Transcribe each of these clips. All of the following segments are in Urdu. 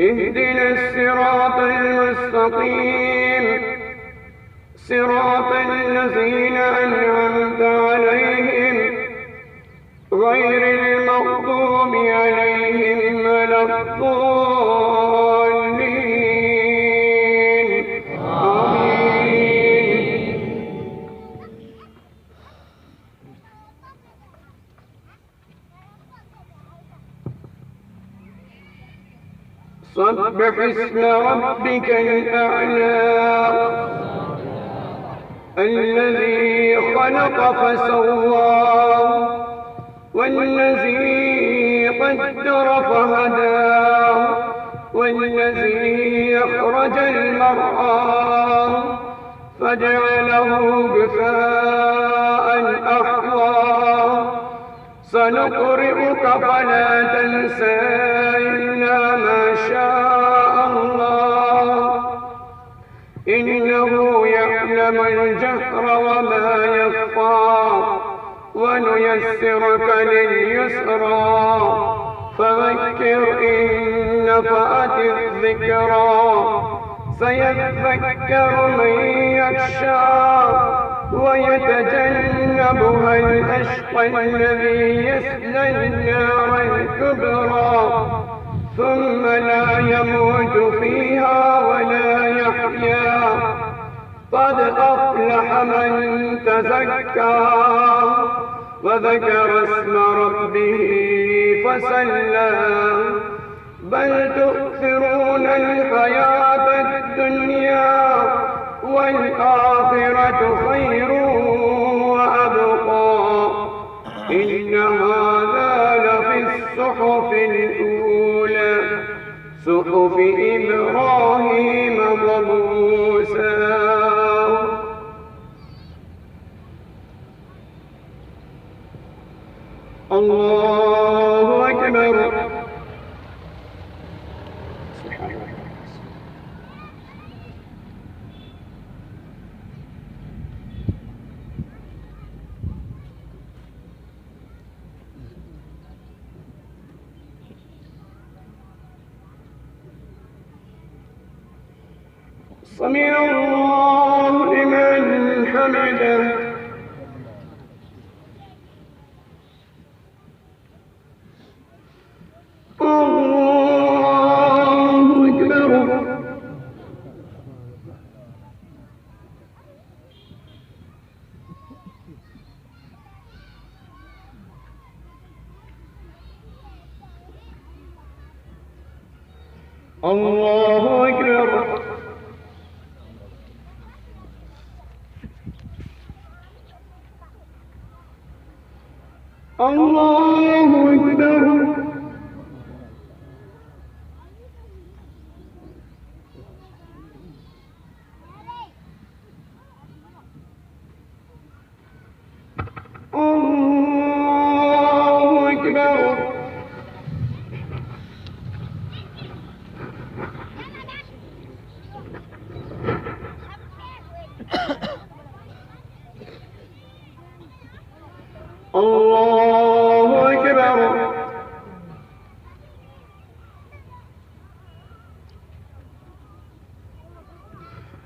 اهدنا الصراط المستقيم صراط الذين أنعمت عليهم غير المغضوب عليهم ولا الضالين آمين. سبح اسم ربك الأعلى الذي خلق فسوى والذي قدر فهدى والذي أخرج المرعى فجعله غثاء أحوى سنقرئك فلا تنسى إلا ما شاء الله إنه يعلم الجهر وما يخفى ونيسرك لليسرى فذكر إن نفعت الذكرى سيذكر من يخشى ويتجنبها الأشقى الذي يصلى النار الكبرى ثم لا يموت فيها ولا يحيا قد أفلح من تزكى وذكر اسم ربه فصلى بل تؤثرون الحياة الدنيا والآخرة خير وأبقى إن هذا لفي الصحف الأولى صحف إبراهيم وموسى. الله أكبر. سمع الله لمن حمده. الله أكبر. الله أكبر. الله أكبر.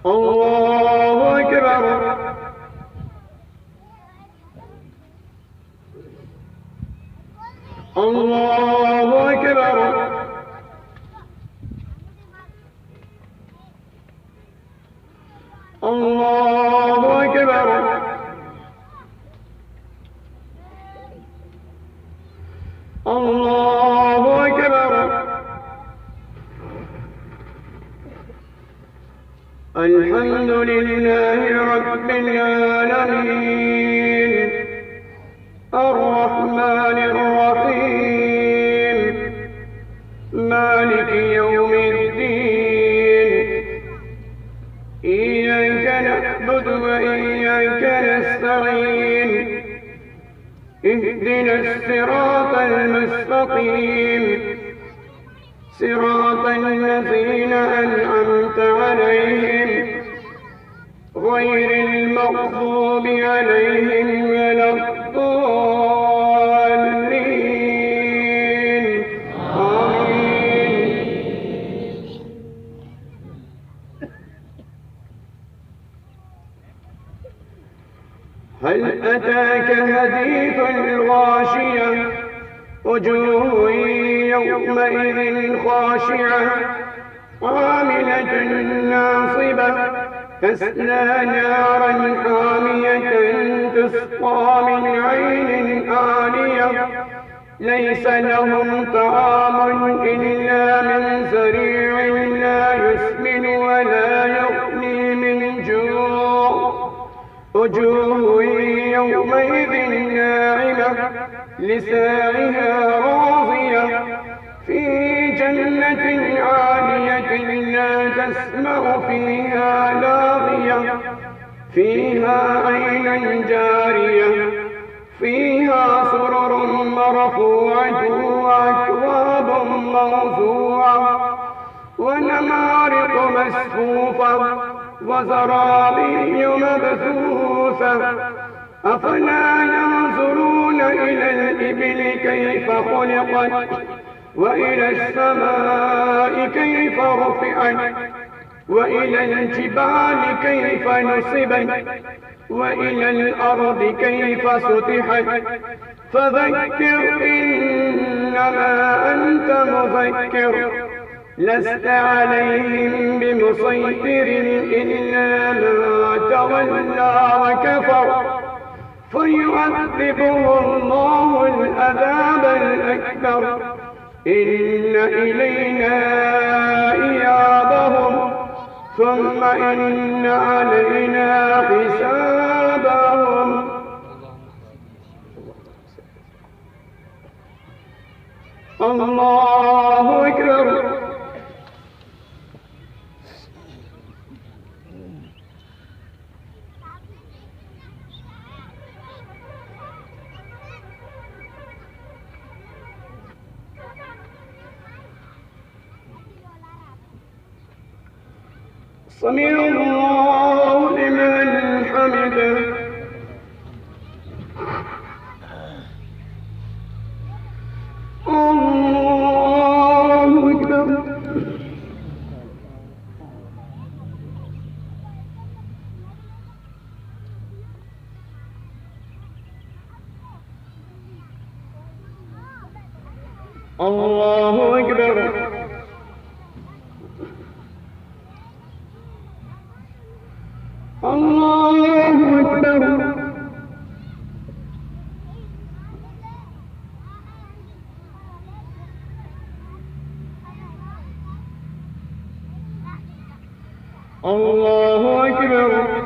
الله أكبر. الله أكبر. الله أكبر. الله أكبر. الحمد لله رب العالمين الرحمن الرحيم مالك يوم الدين إياك نعبد وإياك نستعين اهدنا الصراط المستقيم صراط الذين أنعمت عليهم غير المغضوب عليهم ولا الضالين آمين. هل أتاك حديث الغاشية وجوه يومئذ خاشعة عاملة ناصبة تسلى نارا حامية تسقى من عين آنية ليس لهم طعام إلا من زريع لا يسمن ولا يغني من جوع وجوه يومئذ ناعمة لسعيها راضية في جنة عالية لا تسمع فيها لاغية فيها عين جارية فيها سرر مرفوعة وأكواب موضوعة ونمارق مسفوفة وزرابي مبثوثة أفلا ينظرون إلى الإبل كيف خلقت وإلى السماء كيف رفعت وإلى الجبال كيف نصبت وإلى الأرض كيف سطحت فذكر إنما أنت مذكر لست عليهم بمسيطر إلا من تولى وكفر فيعذبه الله العذاب الأكبر إن إلينا إيابهم ثم إن علينا حسابهم. الله أكبر. سمع الله لمن حمده. الله أكبر. الله أكبر. الله أكبر. الله أكبر.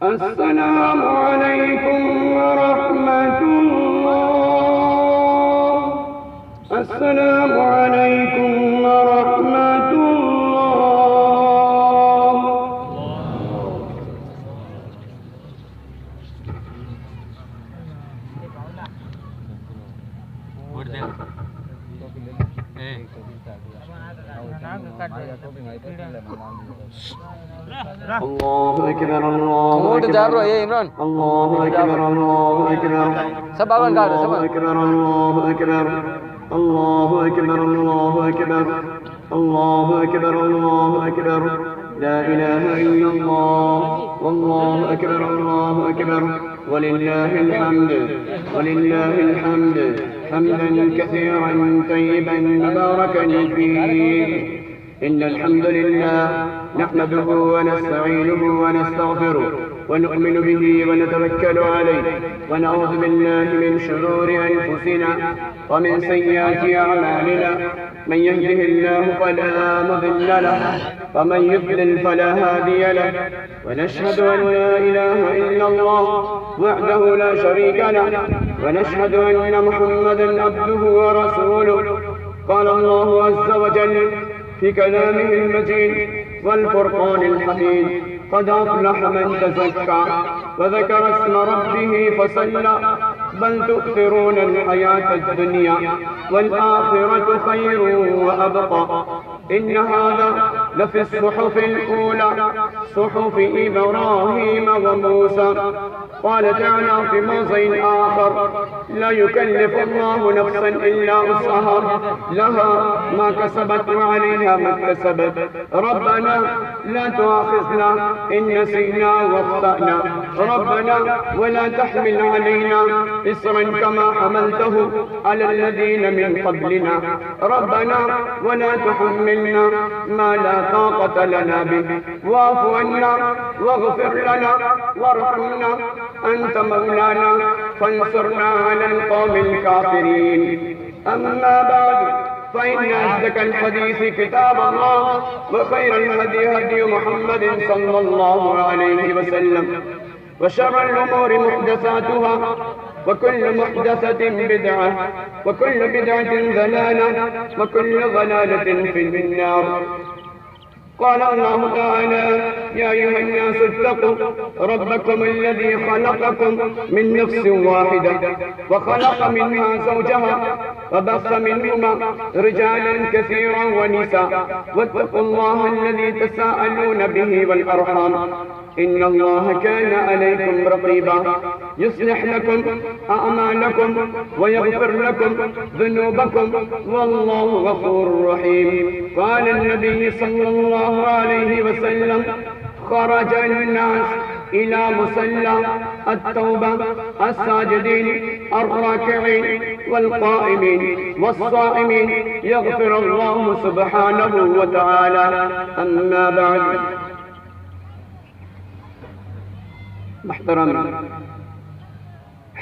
السلام عليكم ورحمة الله. السلام عليكم ورحمة الله. الله أكبر الله أكبر الله أكبر الله أكبر الله أكبر الله أكبر الله أكبر الله أكبر الله أكبر الله أكبر لا إله إلا الله والله أكبر الله أكبر ولله الحمد ولله الحمد حمدا كثيرا طيبا مباركا فيه. إن الحمد لله نحمده ونستعينه ونستغفره ونؤمن به ونتوكل عليه ونعوذ بالله من شرور أنفسنا ومن سيئات أعمالنا. من يهده الله فلا مضل له ومن يضلل فلا هادي له. ونشهد أن لا إله إلا الله وحده لا شريك له ونشهد أن محمدا عبده ورسوله. قال الله عز وجل في كلامه المجيد والفرقان الحميد: قد أفلح من تزكى وذكر اسم ربه فصلى بل تؤثرون الحياة الدنيا والآخرة خير وأبقى. إن هذا لفي الصحف الأولى صحف إبراهيم وموسى. قال تعالى في موضع آخر: لا يكلف الله نفسا إلا وسعها لها ما كسبت وعليها ما اكتسبت. ربنا لا تؤاخذنا إن نسينا واخطأنا. ربنا ولا تحمل علينا إصرا كما حملته على الذين من قبلنا. ربنا ولا تحملنا ما لا طاقة لنا به واعف عنا واغفر لنا وارحمنا أنت مولانا فانصرنا على القوم الكافرين. أما بعد فإن أصدق الحديث كتاب الله وخير الهدي هدي محمد صلى الله عليه وسلم وشر الأمور محدثاتها وكل محدثة بدعة وكل بدعة ضلالة وكل ضلالة في النار. قال الله تعالى: يا أيها الناس اتقوا ربكم الذي خلقكم من نفس واحدة وخلق منها زوجها وبث منهما رجالا كثيرا ونساء واتقوا الله الذي تساءلون به والأرحام إن الله كان عليكم رقيبا. يصلح لكم أعمالكم ويغفر لكم ذنوبكم والله غفور رحيم. قال النبي صلى الله عليه وسلم: خرج الناس إلى مصلى التوبة الساجدين الراكعين والقائمين والصائمين يغفر الله سبحانه وتعالى. أما بعد، محترم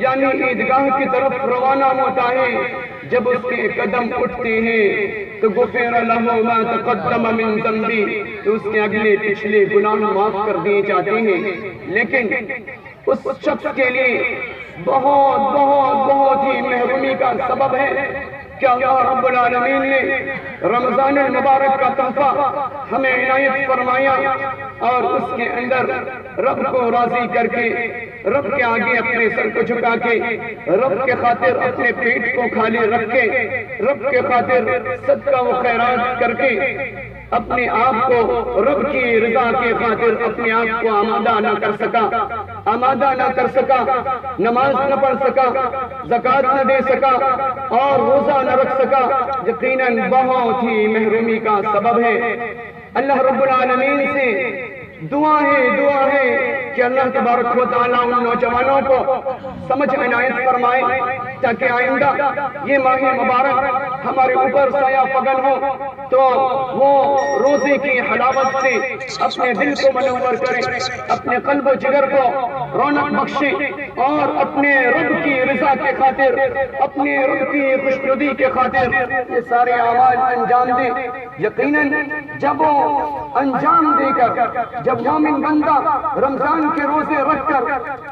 یعنی عیدگاہ کی طرف روانہ ہوتا ہے، جب اس کے قدم اٹھتے ہیں تو غفر لہ ما تقدم من ذنبی، تو اس کے اگلے پچھلے گناہ معاف کر دیے جاتے ہیں۔ لیکن اس شخص کے لیے بہت بہت بہت ہی محرومی کا سبب ہے کہ اللہ رب العالمین نے رمضان المبارک کا تحفہ ہمیں عنایت فرمایا، اور اس کے اندر رب کو راضی کر کے، رب کے آگے اپنے سر کو جھکا کے، رب کے خاطر اپنے پیٹ کو خالی رکھ کے، رب کے خاطر صدقہ و خیرات کر کے اپنے آپ کو رب کی رضا کے خاطر اپنے آپ کو آمادہ نہ کر سکا، نماز نہ پڑھ سکا، زکوٰۃ نہ دے سکا اور روزہ نہ رکھ سکا، یقیناً بہت ہی محرومی کا سبب ہے۔ اللہ رب العالمین سے دعا ہے کہ اللہ تبارک و تعالیٰ ان نوجوانوں کو سمجھ عنایت فرمائے، تاکہ آئندہ یہ ماہ مبارک ہمارے اوپر سایہ فگن ہو تو وہ روزے کی حلاوت سے اپنے دل کو منور کریں، اپنے قلب و جگر کو رونق بخشیں، اور اپنے رب کی رضا کے خاطر، اپنے رب کی خوشنودی کے خاطر یہ سارے اعمال انجام دیں۔ یقیناً جب وہ انجام دے کر، جب مومن بندہ رمضان کے روزے رکھ کر،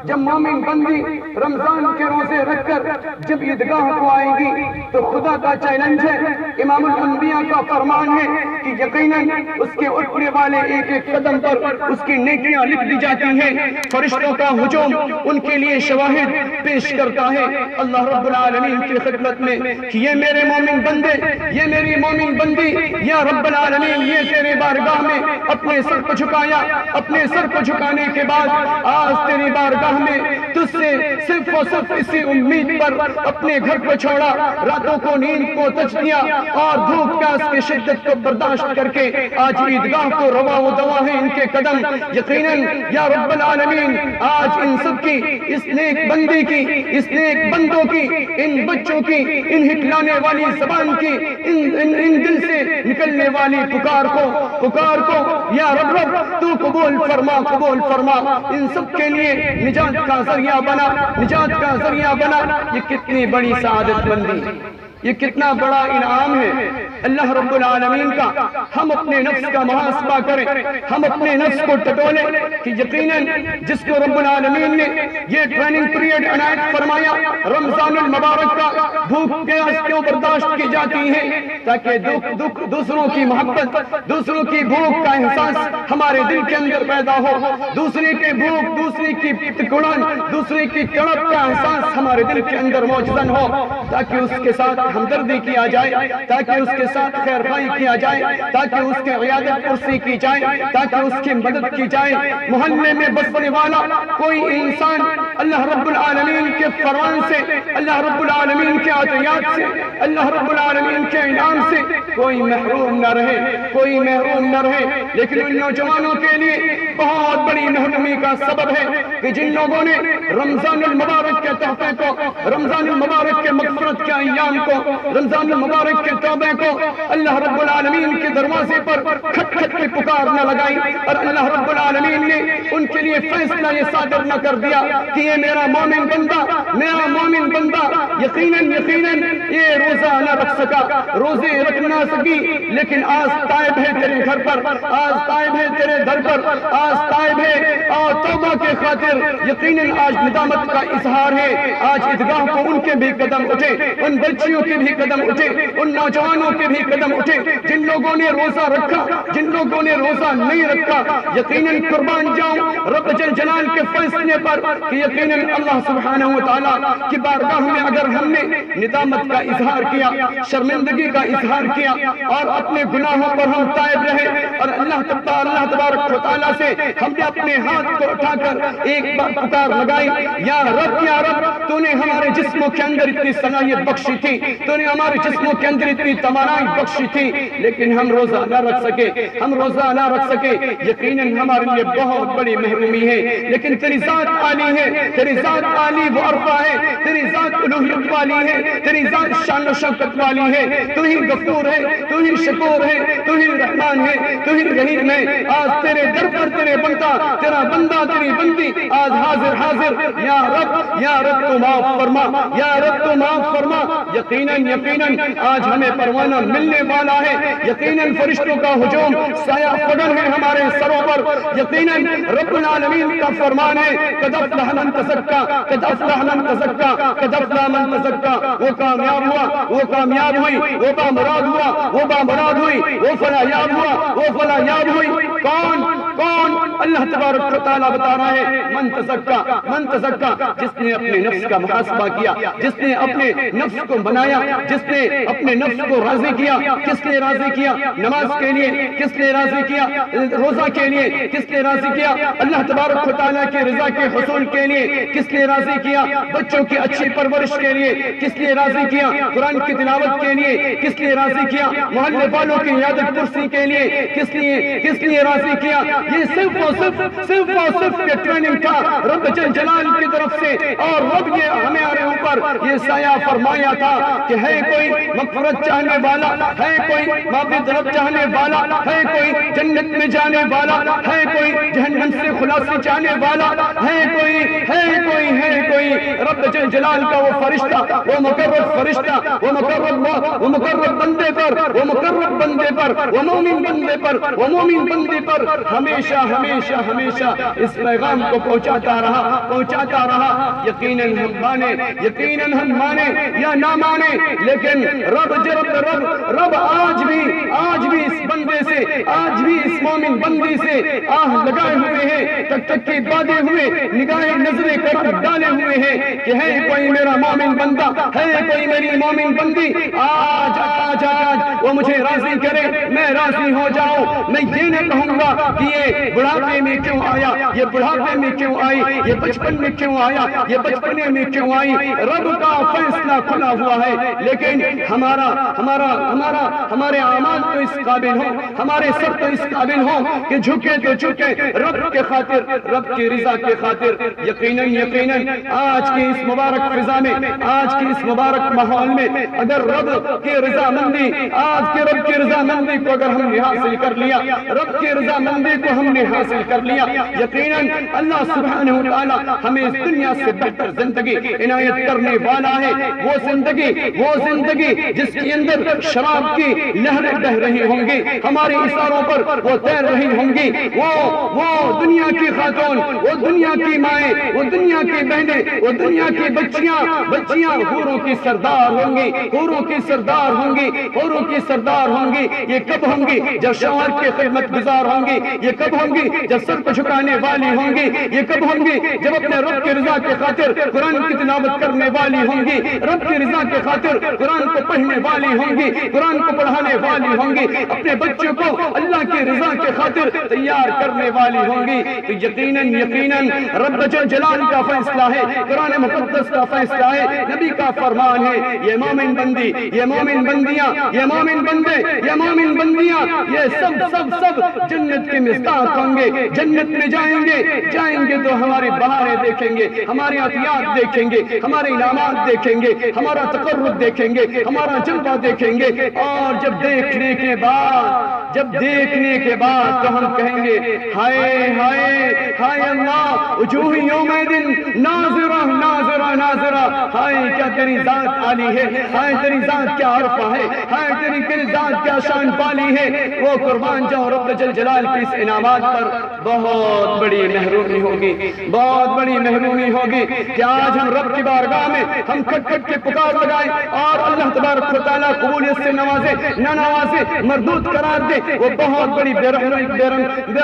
جب مومن بندی رمضان کے روزے رکھ کر جب عیدگاہ کو آئیں گی تو خدا کا چیلنج ہے، امام الانبیاء کا فرمان ہے کہ یقیناً اس کے اٹھنے والے ایک ایک قدم پر اس کی نیکیاں لکھ دی جاتی ہیں، فرشتوں کا ہجوم ان کے لیے شواہد پیش کرتا ہے اللہ رب العالمین کی خدمت میں کہ یہ میرے مومن بندے، یہ میری مومن بندی، یا رب العالمین یہ تیرے بارگاہ میں اپنے سر کو جھکایا، اپنے سر کو جھکانے کے بعد آج تیری بارگاہ میں تجھ سے صرف و صرف اسی امید پر اپنے گھر کو چھوڑا، راتوں کو نیند کو تج دیا اور دھوپ پیاس کی شدت کو برداشت کر کے آج عیدگاہ کو روا و دوا ہے ان کے قدم۔ یقیناً یا رب العالمین آج ان سب کی، اس نیک بندی کی، اس نیک بندوں کی، ان بچوں کی، ان ہٹلانے والی زبان کی، ان دل سے نکلنے والی پکار کو یا رب تو قبول فرما، قبول فرما، ان سب کے لیے نجات کا ذریعہ بنا، نجات کا ذریعہ بنا۔ یہ کتنی بڑی سعادت مندی، یہ کتنا بڑا انعام ہے اللہ رب العالمین کا۔ ہم اپنے نفس کا محاسبہ کریں، ہم اپنے نفس کو ٹٹولیں کہ یقیناً جس کو رب العالمین نے یہ ٹریننگ پیریڈ عنایت فرمایا رمضان المبارک کا، بھوک پیاس کیوں برداشت کی جاتی ہے؟ تاکہ دوسروں کی محبت، دوسروں کی بھوک کا احساس ہمارے دل کے اندر پیدا ہو، دوسرے کی بھوک، دوسرے کی تکڑن، دوسرے کی تڑپ کا احساس ہمارے دل کے اندر موجود ہو، تاکہ اس کے ساتھ ہمدردی کیا جائے، تاکہ اس کے ساتھ خیر خواہی کیا جائے، تاکہ اس کے عیادت پرسی کی جائے، تاکہ اس کی مدد کی جائے۔ محلے میں بسنے والا کوئی انسان اللہ رب العالمین کے فرمان سے، اللہ رب العالمین کے عطیات سے، اللہ رب العالمین کے انعام سے کوئی محروم نہ رہے، کوئی محروم نہ رہے۔ لیکن ان نوجوانوں کے لیے بہت بڑی محرومی کا سبب ہے کہ جن لوگوں نے رمضان المبارک کے تحفے کو، رمضان المبارک کے مغفرت کے ایام کو، رمضان المبارک کے توبے کو اللہ رب العالمین کے دروازے پر کھٹ کھٹ کے پکار نہ لگائی، اور اللہ رب العالمین نے ان کے لیے فیصلہ یہ صادر نہ کر دیا کہ یہ میرا مومن بندہ، میرا مومن بندہ یقیناً یہ روزہ نہ رکھ سکا، روزے رکھ نہ سکی، لیکن آج تائب ہے تیرے گھر پر، آج تائب ہے تیرے در پر، آج تائب ہے اور توبہ کے خاطر یقیناً آج ندامت کا اظہار ہے۔ آج عیدگاہ کو ان کے بھی قدم اٹھے، ان بچیوں کے بھی قدم اٹھے، ان نوجوانوں کے بھی قدم اٹھے جن لوگوں نے روزہ رکھا، جن لوگوں نے روزہ نہیں رکھا۔ یقیناً قربان جاؤں رب جل جلال کے فیصلے پر کہ یقیناً اللہ سبحانہ وتعالیٰ کی بارگاہ میں اگر ہم نے ندامت کا اظہار کیا، شرمندگی کا اظہار کیا اور اپنے گناہوں پر ہم تائب رہے اور اللہ تبارک و تعالیٰ سے ہم نے اپنے ہاتھ کو اٹھا کر ایک بار پکار لگائی، یا رب تو نے ہمارے جسموں کے اندر اتنی صلاحیت بخشی تھی، تو نے ہمارے جسموں کے اندر اتنی توانائی بخشی تھی، لیکن ہم روزہ نہ رکھ سکے، یقیناً ہمارے لیے بہت بڑی محرومی ہے۔ لیکن تیری ذات عالی ہے، تیری ذات عالی و عرفہ ہے، تیری تیری ذات الوہیت والی ہے، تیری ذات شان و شوکت والی ہے، تو ہی غفور ہے، تو ہی شکور ہے، تو ہی رحمان ہے، تو ہی رحیم ہے۔ آج تیرے در پر تیرے بندہ، تیرا بندہ، تیری بندی آج حاضر یا رب تو معاف فرما، یا رب تو معاف فرما۔ یقیناً آج ہمیں پروانہ ملنے والا ہے، یقیناً فرشتوں کا ہجوم سایہ فگن ہے ہمارے سروں پر، یقیناً رب العالمین کا فرمان ہے قد افلح من تزکا، قد افلح من تزکا، قد افلح من تزکا۔ وہ کامیاب ہوا، وہ کامیاب ہوئی، وہ بامراد ہوا، وہ بامراد ہوئی، وہ فلاحیاب ہوا، وہ فلاحیاب ہوئی۔ کون اللہ تبارک و تعالیٰ بتا رہا ہے من تزکا، جس نے اپنے نفس کا محاسبہ کیا، جس نے اپنے نفس کو بنایا، جس نے اپنے نفس کو راضی کیا۔ کس نے راضی کیا؟ نماز کے لیے۔ کس نے راضی کیا؟ روزہ کے لیے۔ کس نے راضی کیا؟ اللہ تبارک و تعالیٰ کی رضا کے حصول کے لیے۔ کس نے راضی کیا؟ بچوں کی اچھی پرورش کے لیے۔ کس نے راضی کیا؟ قرآن کی تلاوت کے لیے۔ کس نے راضی کیا؟ محلے والوں کی عیادت پرسی کے لیے۔ کس نے راضی کیا؟ یہ صرف کے ٹریننگ تھا رب جل جلال کی طرف سے، اور رب یہ ہمارے اوپر یہ سایہ فرمایا تھا کہ ہے کوئی مغفرت چاہنے والا، ہے کوئی معبود رب چاہنے والا، ہے کوئی جنت میں جانے والا، ہے کوئی جہنم سے خلاصی چاہنے والا، ہے کوئی رب جل جلال کا وہ فرشتہ، وہ مقرب فرشتہ، وہ مقرب بندے پر، وہ مومن بندے پر ہمیشہ اس پیغام کو پہنچاتا رہا۔ یقیناً ہم مانے یا نہ مانے، لیکن رب آج بھی اس بندے سے، آج بھی اس مومن بندی سے آہ لگائے ہوئے ہیں، تک کے بادے ہوئے، نگاہیں نظریں کرم ڈالے ہوئے ہیں کہ ہے کوئی میرا مومن بندہ، ہے کوئی میری مومن بندی، آج وہ مجھے راضی کرے، میں راضی ہو جاؤں۔ میں یہ نہ کہوں گا کہ یہ بڑھاپے میں کیوں آیا، یہ بڑھاپے میں کیوں آئی، یہ بچپن میں کیوں آیا، یہ بچپنے میں کیوں آئی۔ رب کا فیصلہ کھلا ہوا ہے، لیکن ہمارے اعمال تو اس قابل ہوں، ہمارے سر تو اس قابل ہوں کہ جھکے تو جھکے رب کے خاطر، رب کی رضا کے خاطر۔ یقیناً آج کی اس مبارک فضا میں، آج کی اس مبارک ماحول میں اگر رب کی رضامندی، آج کے رب کی رضامندی کو اگر ہم نے حاصل کر لیا، رب کی رضامندی کو ہم نے حاصل کر لیا، یقیناً اللہ سبحانہ وتعالی ہمیں اس دنیا سے بہتر زندگی عنایت کرنے والا ہے۔ وہ زندگی جس کے اندر شراب کی لہریں بہ رہی ہوں گی، ہمارے اشاروں پر وہ تیر رہی ہوں گی، وہ دنیا کی خاتون، وہ دنیا کی مائیں، وہ دنیا کی بہنیں، وہ دنیا کی بچیاں حوروں کی سردار ہوں گی، حوروں کی سردار ہوں گی، حوروں کی سردار ہوں گی۔ یہ کب ہوں گی؟ جب شوہر کی خدمت گزار ہوں گی۔ یہ کب ہوں گی؟ جب سر کو جھکانے والی ہوں گی۔ یہ کب ہوں گی؟ جب اپنے رب کی رضا کے خاطر قرآن کی تلاوت کرنے والی ہوں گی، رب کی رضا کے خاطر قرآن کو پڑھنے والی ہوں گی، قرآن کو پڑھانے والی ہوں گی، اپنے بچوں کو اللہ کی رضا کے خاطر تیار کرنے والی ہوں گی۔ تو یقیناً رب جل جلال کا فیصلہ ہے، قرآن مقدس کا فیصلہ ہے، نبی کا فرمان ہے۔ یہ مومن بندی، یہ مومن بندیاں، یہ مومن بندے، یہ مومن بندیاں، یہ سب جنت کے مصداق ہوں گے۔ جنت میں جائیں گے تو ہماری بہاریں دیکھیں گے، ہمارے عطیات دیکھیں گے، ہمارے انعامات دیکھیں گے، ہمارا تقرب دیکھیں گے، ہمارا جلوہ دیکھیں گے، اور جب دیکھنے کے بعد تو ہم کہیں گے ہائے اللہ، وجوہ یومئذ ناظرہ، ہائے کیا تیری ذات عالی ہے، ہائے تیری ذات کیا عرفہ ہے، ہائے تیری ذات کیا شان پالی ہے۔ وہ قربان جاؤ رب جل جلال کی اس انعامات پر بہت بڑی محرومی ہوگی کہ آج ہم رب کی بارگاہ میں ہم کھٹ کے پکار لگائیں اور اللہ تبارک و تعالیٰ قبولیت سے نوازے، نہ نوازے، مردود قرار دے، وہ بہت بڑی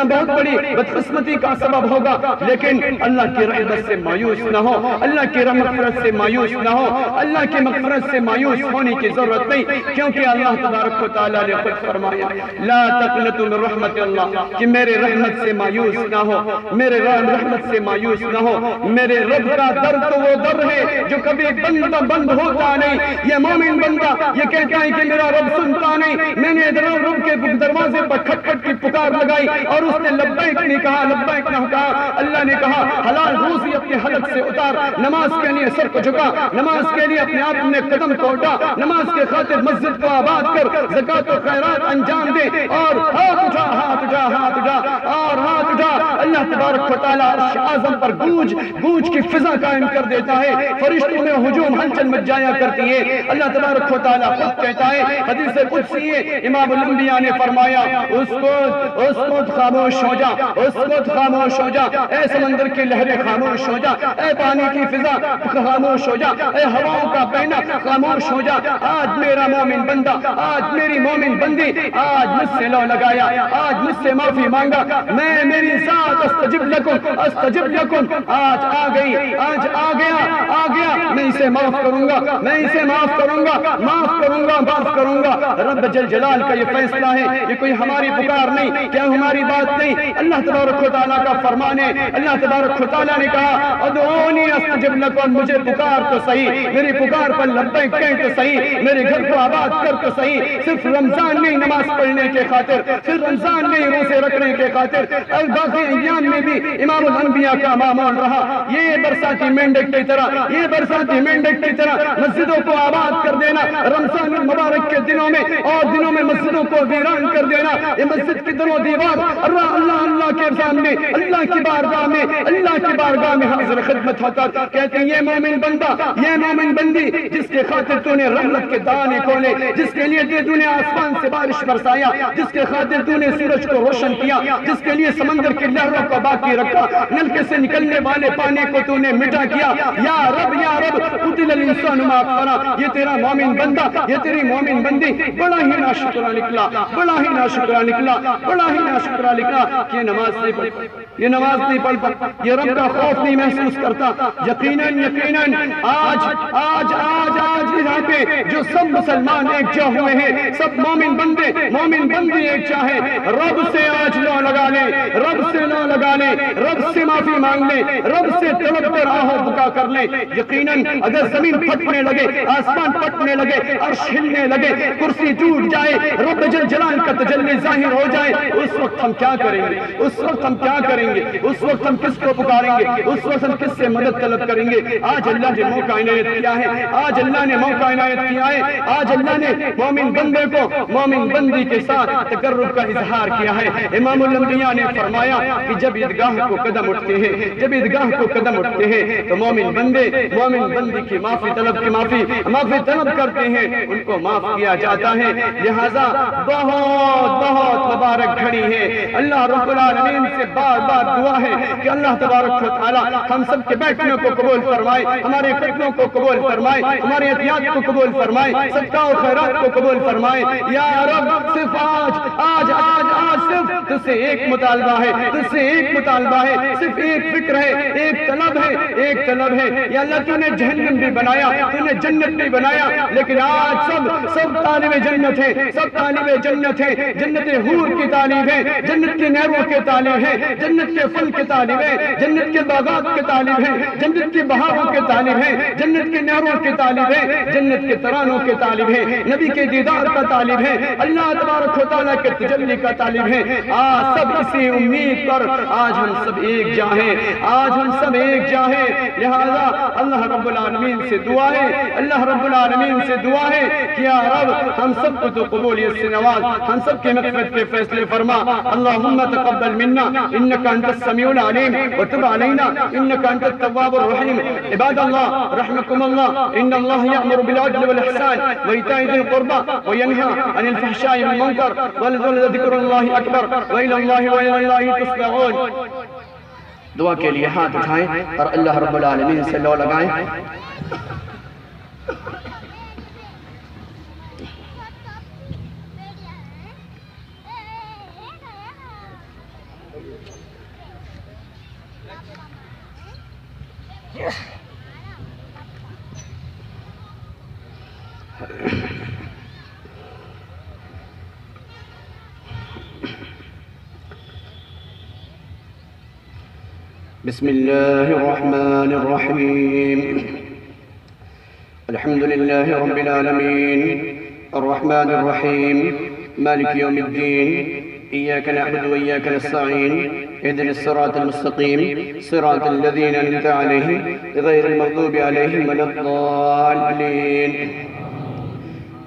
بہت بڑی بدقسمتی کا سبب ہوگا۔ لیکن اللہ کی رحمت سے مایوس نہ ہو، اللہ کی مغفرت سے مایوس نہ ہو، اللہ کی مغفرت سے مایوس ہونے کی ضرورت نہیں، کیونکہ اللہ تبارک و تعالیٰ نے خود فرمایا لا تقنطوا من رحمت اللہ، کہ میرے رحمت سے مایوس نہ ہو، میرے رحمت سے مایوس نہ ہو۔ میرے رب کا در تو وہ در ہے جو جو کبھی بند ہوتا نہیں. یہ مومن بندہ یہ کہتا ہے کہ میرا رب سنتا نہیں. میں نے رب کے دروازے پر کھٹ کھٹ کی پکار لگائی اور اس نے لبیک نہیں کہا, لبیک نہ کہا. اللہ نے کہا حلال روزی اپنے حلق سے اتار, نماز کے لیے سر کو جھکا, نماز کے لیے اپنے آپ نے قدم کو اٹھا, نماز کے خاطر مسجد کو آباد کر, زکات و خیرات انجام دے, اور ہاتھ اٹھا ہاتھ اٹھا ہاتھ اٹھا اور ہاتھ اٹھا. اللہ تبارک و تعالیٰ عرش اعظم پر گونج کی فضا قائم کر دیتا ہے, فرشتوں میں ہجوم ہلچل مچ جایا کرتی ہے. اللہ تبارک و تعالیٰ خود کہتا ہے, حدیث قدسی ہے, امام الانبیاء نے فرمایا اسکت خاموش ہو جا, اسکت خاموش ہو جا, اے سمندر کی لہریں خاموش ہو جا, اے پانی کی فضا خاموش ہو جا, اے ہواؤں کا بہنا خاموش ہو جا. آج میرا مومن بندہ, آج میری مومن بندی آج مجھ سے لو لگایا, آج مجھ سے معافی مانگا, میں میری ذات استجب لکم آج آ گئی, آج آ گیا, میں اسے معاف کروں گا, میں اسے معاف کروں گا, معاف کروں گا. رب جل جلال کا یہ فیصلہ ہے, یہ کوئی ہماری پکار نہیں, کیا ہماری بات نہیں, اللہ تبارک و تعالیٰ کا فرمان ہے. اللہ تبارک و تعالیٰ نے کہا ادعونی استجب لکم, مجھے پکار تو صحیح, میری پکار پر لبیک کہیں تو صحیح, میرے گھر کو آباد کر تو صحیح. صرف رمضان نہیں نماز پڑھنے کے خاطر, صرف رمضان نہیں روزے رکھنے کے خاطر, اور باقی ایام میں بھی امام الانبیاء کا معمول رہا. یہ برساتی مینڈک کی طرح, یہ برساتی مینڈک کی طرح مسجدوں کو آباد کر دینا رمضان المبارک کے دنوں میں, اور دنوں میں مسجدوں کو ویران کر دینا. یہ مسجد کی دنوں دیوار اللہ کے سامنے, اللہ کی بارگاہ میں, اللہ کی بارگاہ میں حاضر خدمت ہوتا. کہتے ہیں یہ مومن بندہ, یہ مومن بندی جس کے خاطر تو نے رحمت کے دانے کھولے, جس کے لیے تو نے آسمان سے بارش برسایا, جس کے خاطر تو نے سورج کو روشن کیا, جس کے لیے سمندر کی لہروں کو باقی رکھا, نلکے سے نکلنے والے پانی کو تو نے مٹا کیا. یا رب قتل الانسان ما اکفرہ. یہ تیرا مومن بندہ, یہ تیری مومن بندی بڑا ہی ناشکرہ نکلا, بڑا ہی ناشکرہ نکلا, بڑا ہی ناشکرہ نکلا کہ یہ نماز نہیں پڑھتا, یہ رب کا خوف نہیں محسوس کرتا. یقیناً آج یہاں پہ جو سب مسلمان ایک جا ہوئے ہیں, سب مومن بندے ایک جا ہیں, رب سے آج لو لگا لیں, رب سے لو لگا لیں, رب سے معافی مانگ لیں, رب سے طلب کر آہو بکا کر لیں. یقیناً اگر زمین پھٹنے لگے, آسمان پھٹنے لگے, عرش ہلنے لگے, کرسی ٹوٹ جائے, رب جل جلال کا تجلی ظاہر ہو جائے, اس وقت ہم کیا کریں گے, اس وقت ہم کیا کریں گے, اس وقت ہم کس کو پکاریں گے, اس وقت ہم کس سے مدد طلب کریں گے. آج اللہ نے موقع عنایت کیا ہے, آج اللہ نے موقع عنایت کیا ہے, آج اللہ نے مومن بندے کو مومن بندی کے ساتھ تقرب کا اظہار کیا ہے. امام الانبیاء نے فرمایا کہ جب عیدگاہ کو قدم اٹھتے ہیں, جب عیدگاہ کو قدم اٹھتے ہیں تو مومن بندی کی معافی طلب کرتے ہیں, ان کو معاف کیا جاتا ہے. لہذا بہت مبارک گھڑی ہے. اللہ رب العالمین سے بار بار دعا ہے کہ اللہ تبارک و تعالی ہم سب کے بیٹھنے کو قبول فرمائے, ہمارے فتنوں کو قبول فرمائے, ہمارے احتیاط کو قبول فرمائے, صدقہ و خیرات کو قبول فرمائے. یا رب صرف آج صرف تجھ سے ایک مطالبہ ہے, تجھ سے ایک مطالبہ ہے, صرف ایک فکر ہے, ایک طلب ہے. یا اللہ تو نے جہنم بھی بنایا, تو نے جنت بھی بنایا, لیکن آج سب طالب جنت ہے, سب طالب جنت ہے. جنت حور کی طالب ہے, جنت کے نہروں کے طالب ہے, جنت کے پھل کے طالب ہے, جنت کے باغات کے طالب ہے, جنت کے بہاروں کے طالب ہے, جنت کے نہروں کے طالب ہے, جنت کے ترانوں کے طالب ہے, نبی کے دیدار کا طالب ہے, اللہ تبارک و تعالیٰ کے تجلی کا طالب ہے. آج سب اسی امید پر آج ہم سب ایک جا ہیں, آج ہم سب ایک جا ہیں. لہذا اللہ رب العالمین سے دعا ہے, اللہ رب العالمین سے دعا ہے کہ یا رب ہم سب کو تو قبولیت سے نواز, ہم سب کے مغفرت کے فیصلے فرما. اللہم تقبل منا انکا انت السمیع العلیم وتب علینا انکا انت التواب الرحیم. عباد اللہ رحمکم اللہ, ان اللہ یأمر بالعدل والاحسان وایتاء ذی القربى وینہی عن الفحشاء والمنکر ولذکر اللہ اکبر وإلی اللہ تسمعون. دعا کے لیے ہاتھ اٹھائیں اور اللہ رب العالمین سے لو لگائیں. بسم اللہ الرحمن الرحیم. الحمد لله رب العالمين الرحمن الرحيم مالك يوم الدين إياك نعبد وإياك نستعين اهدنا الصراط المستقيم صراط الذين أنعمت عليهم غير المغضوب عليهم ولا الضالين.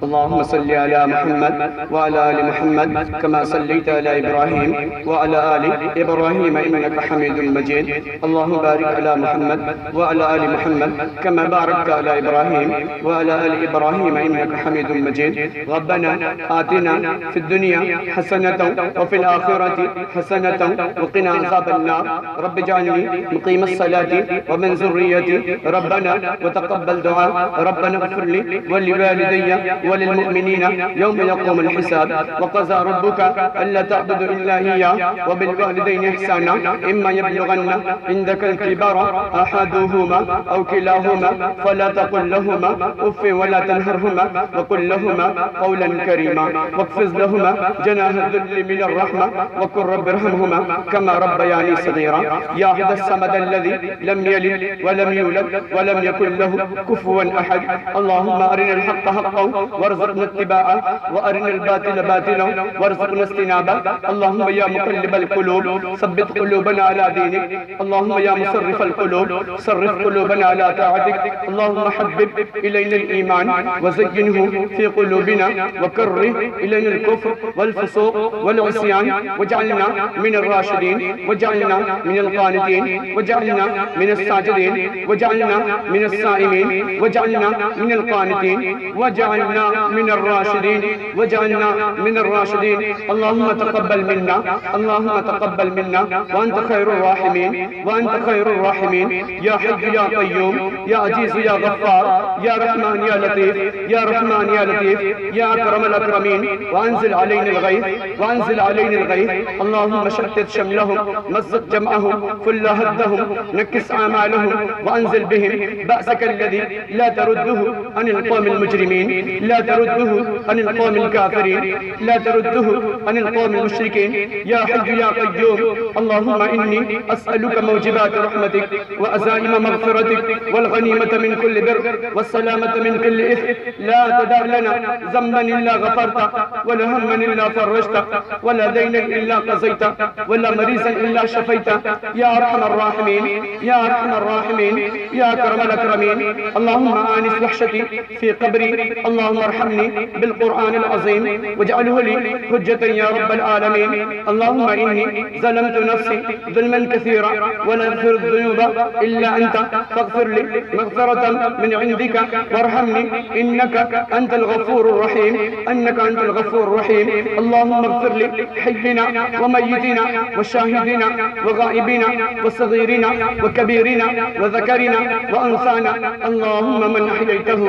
اللهم صل على محمد وعلى آل محمد كما صليت على إبراهيم وعلى آل إبراهيم إنك حميد مجيد. اللهم بارك على محمد وعلى آل محمد كما باركت على إبراهيم وعلى آل إبراهيم إنك حميد مجيد. ربنا آتنا في الدنيا حسنة وفي الآخرة حسنة وقنا عذاب النار. رب اجعلني مقيم الصلاة ومن ذريتي ربنا وتقبل دعاء. ربنا اغفر لي ولوالدي وللمؤمنين يوم يقوم الحساب. وقضى ربك ألا تعبدوا إلا إياه وبالوالدين إحسانا إما يبلغن عندك الكبر أحدهما أو كلاهما فلا تقل لهما أف ولا تنهرهما وقل لهما قولا كريما واخفض لهما جناح الذل من الرحمة وقل رب ارحمهما كما ربياني صغيرا. يا أحد الصمد الذي لم يلد ولم يولد ولم يكن له كفوا أحد. اللهم أرنا الحق حقا وارزقنا اتباعه وارنا الباطل باطلا وارزقنا اجتنابه. اللهم يا مقلب القلوب ثبت قلوبنا على دينك. اللهم يا مصرف القلوب صرف قلوبنا على طاعتك. اللهم حبب الينا الايمان وزينه في قلوبنا وكره الينا الكفر والفسوق والعصيان واجعلنا من الراشدين واجعلنا من القانتين واجعلنا من الساجدين واجعلنا من الصائمين واجعلنا من القانتين واجعلنا من الراشدين واجعلنا من الراشدين. اللهم تقبل منا اللهم تقبل منا وأنت خير الراحمين وأنت خير الراحمين. يا حي يا قيوم يا عزيز يا غفار يا رحمن يا لطيف يا رحمن يا لطيف يا أكرم الأكرمين. وأنزل علينا الغيث وأنزل علينا الغيث. اللهم شتت شملهم مزق جمعهم فل هدهم نكس أعمالهم وأنزل بهم بأسك الذي لا ترده عن القوم المجرمين لا ترده عن القوم الكافرين لا ترده عن القوم المشركين. يا حي يا قيوم اللهم إني أسألك موجبات رحمتك وعزائم مغفرتك والغنيمة من كل بر والسلامة من كل إثم. لا تدع لنا ذنبا إلا غفرته ولا هما إلا فرجته ولا دينا إلا قضيته ولا مريضا إلا شفيته. يا أرحم الراحمين يا أرحم الراحمين يا أكرم الأكرمين. اللهم آنس وحشتي في قبري. اللهم ارحمني بالقرآن العظيم واجعله لي حجة يا رب العالمين. اللهم إني ظلمت نفسي ظلما كثيرا ولا يغفر الذنوب إلا أنت فاغفر لي مغفرة من عندك وارحمني إنك أنت الغفور الرحيم إنك أنت الغفور الرحيم. اللهم اغفر لي حينا وميتنا وشاهدنا وغائبنا وصغيرنا وكبيرنا وذكرنا وأنثانا. اللهم من أحييته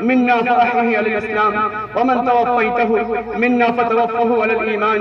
منا فأحيه على الإسلام ومن توفيته منا فتوفه على الإيمان.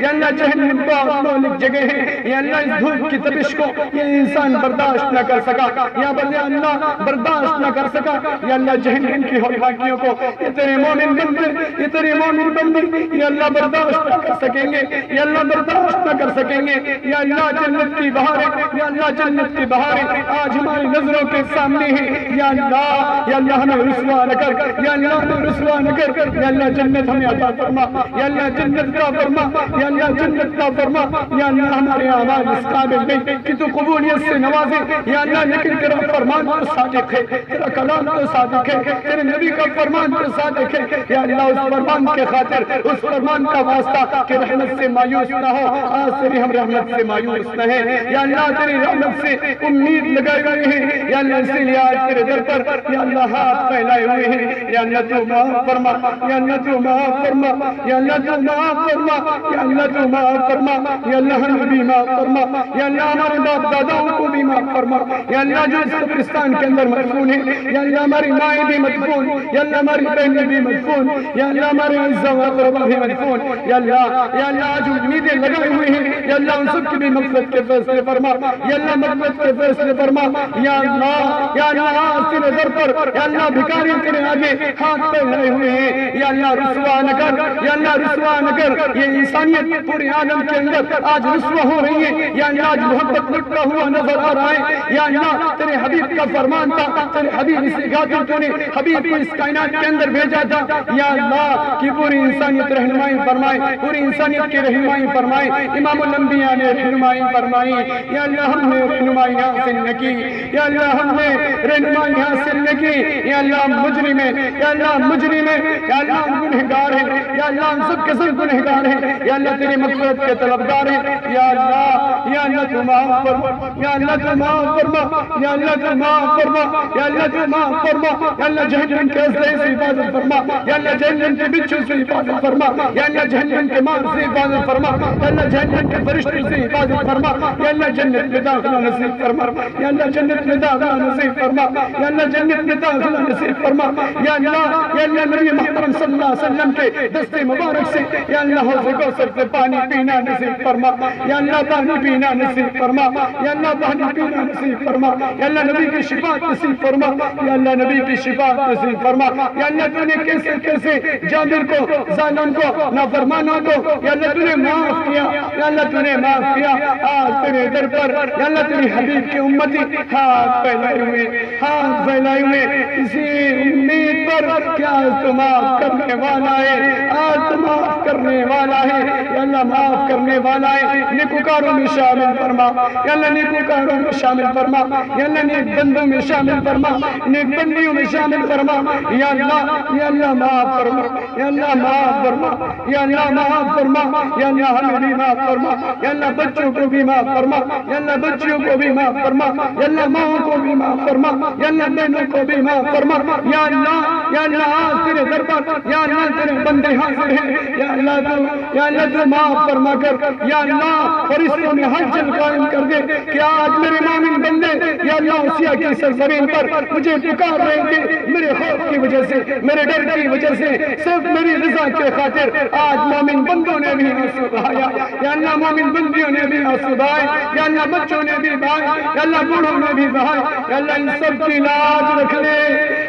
یا اللہ جہنم بہت مہلک جگہ ہے یا اللہ اس دھوپ کی تپش کو یہ انسان برداشت نہ کر سکا یا اللہ برداشت نہ کر سکا یا اللہ جہنم کی ہولناکیوں کو یہ تیرے مومن بندے یہ تیرے مومن بندے یا اللہ برداشت نہ کر سکیں گے یا اللہ برداشت نہ کر سکیں گے یا اللہ جنت کی بہاریں یا اللہ جنت کی بہاریں آج ہماری نظروں کے سامنے ہیں یا اللہ ہمیں رسوا نہ کر یا اللہ ہمیں رسوا نہ کر یا اللہ جنت ہمیں عطا فرما یا اللہ جنت کا فرما یا اللہ جنت کا فرما یا اللہ ہمارے اعمال اس قابل نہیں کہ تو قبولیت سے نوازے یا اللہ لیکن تیرا فرمان تو صادق ہے تیرا کلام تو صادق ہے تیرے نبی کا فرمان تو صادق ہے یا اللہ اس فرمان کے خاطر اس فرمان کا واسطہ کہ رحمت سے مایوس نہ ہو آج سے بھی ہم رحمت سے مایوس نہ ہیں یا اللہ تیری رحمت سے امید لگائے ہوئے ہیں یا اللہ اسی لیے آج تیرے در پر یا اللہ ہاتھ پھیلائے ہوئے ہیں یا اللہ تو معاف فرما یا اللہ تو معاف فرما یا اللہ تو معاف فرما یا اللہ تو معاف فرما یا اللہ ہمیں بھی معاف فرما یا اللہ ہمارے باپ داداؤں کو بھی معاف فرما یا اللہ جو اس قبرستان کے اندر مدفون ہے یا اللہ ہماری مائیں بھی مدفون یا اللہ ہماری بہنیں بھی مدفون یا اللہ ہمارے عزیزاں و اقرباء بھی مدفون یا اللہ آج امیدیں لگائے ہوئے ہیں یا اللہ ان سب کی بھی مغفرت کے فیصلے فرما یا اللہ مغفرت کے فیصلے فرما یا اللہ آج تیرے در پر یا اللہ بھکاری تیرے آگے ہاتھ پھیلائے ہوئے ہیں یا اللہ رسوا نہ کر یا اللہ رسوا نہ کر یہ انسانیت پورے عالم کے اندر آج رسوا ہو رہی ہے یا اللہ آج محبت لٹتا ہوا نظر آ رہا ہے یا اللہ تیرے حبیب کا فرمان تھا تیرے حبیب اس خاطر تو نے حبیب کو اس کائنات کے اندر بھیجا تھا یا اللہ کی پوری انسانیت رہنمائی فرمائے پوری انسانیت کی رہنمائی فرمائے امام الانبیاء نے رہنمائی فرمائی یا اللہ ہم نے رہنمائی حاصل نہ کی یا اللہ ہم نے رہنمائی حاصل نہ کی یا اللہ مجرم ہے یا اللہ مجرم ہے یا اللہ ہم گنہگار ہیں یا اللہ ہم سب کے سب گنہگار ہیں یا اللہ تیری مغفرت کے طلبگار ہیں یا اللہ تو معاف فرما یا اللہ تو معاف فرما یا اللہ تو معاف فرما یا اللہ تو معاف فرما یا اللہ جہنم کے اسلحے سے حفاظت فرما یا اللہ جہنم کے بچھو سے حفاظت فرما یا اللہ جہنم کے مار سے حفاظت فرما یا اللہ جہنم کے فرشتوں سے حفاظت فرما یا اللہ جنت میں داخلہ نصیب فرما یا اللہ جنت میں داخلہ نصیب فرما یا اللہ جنت میں داخلہ نصیب فرما یا اللہ نبی محترم صلی اللہ علیہ وسلم کے دست مبارک سے یا اللہ حوض کوثر سے پانی پینا نصیب فرما یا اللہ پانی پینا نصیب فرما یا اللہ پانی پینا نصیب فرما یا اللہ نبی کی شفاعت نصیب فرما یا اللہ نبی کی شفاعت نصیب فرما یا اللہ تو نے کیسے کیسے جابر کو ظالم کو نافرمانوں کو یا اللہ تو نے معاف کیا یا اللہ تو نے معاف کیا آج تیرے در پر یا اللہ تیری حبیب کی امتی ہاتھ پھیلائے ہوئے اسی امید پر کیا تو معاف کرنے والا ہے آج تو معاف کرنے والا ہے یا اللہ معاف کرنے والا ہے نیکوکاروں میں شامل فرما یا اللہ نیکوکاروں میں شامل فرما یا اللہ نیک بندوں میں شامل فرما نیک بندیوں میں شامل فرما یا اللہ معاف فرما یا اللہ معاف فرما یا اللہ معاف فرما یا اللہ ہمیں بھی معاف فرما یا اللہ بچوں کو بھی معاف فرما یا اللہ بچیوں کو بھی معاف فرما یا اللہ ماں کو بھی معاف فرما یا اللہ بہنوں کو بھی معاف فرما یا اللہ آج تیرے در پر یا اللہ تیرے بندے حاضر ہیں یا اللہ تو معاف فرما کر یا اللہ فرشتوں میں حجت قائم کر دے کہ آج میرے مومن بندے یا اللہ عیسیٰ کی سرزمین پر مجھے پکار رہے تھے میرے خوف کی وجہ سے میرے ڈر کی وجہ سے صرف میری رضا کے خاطر آج مومن بندوں نے بھی آنسو بہایا یا اللہ مومن بندیوں نے بھی آنسو بہائے یا اللہ بچوں نے بھی بہائے یا اللہ بوڑھوں نے بھی بہائے یا اللہ ان سب کی لاج رکھ لے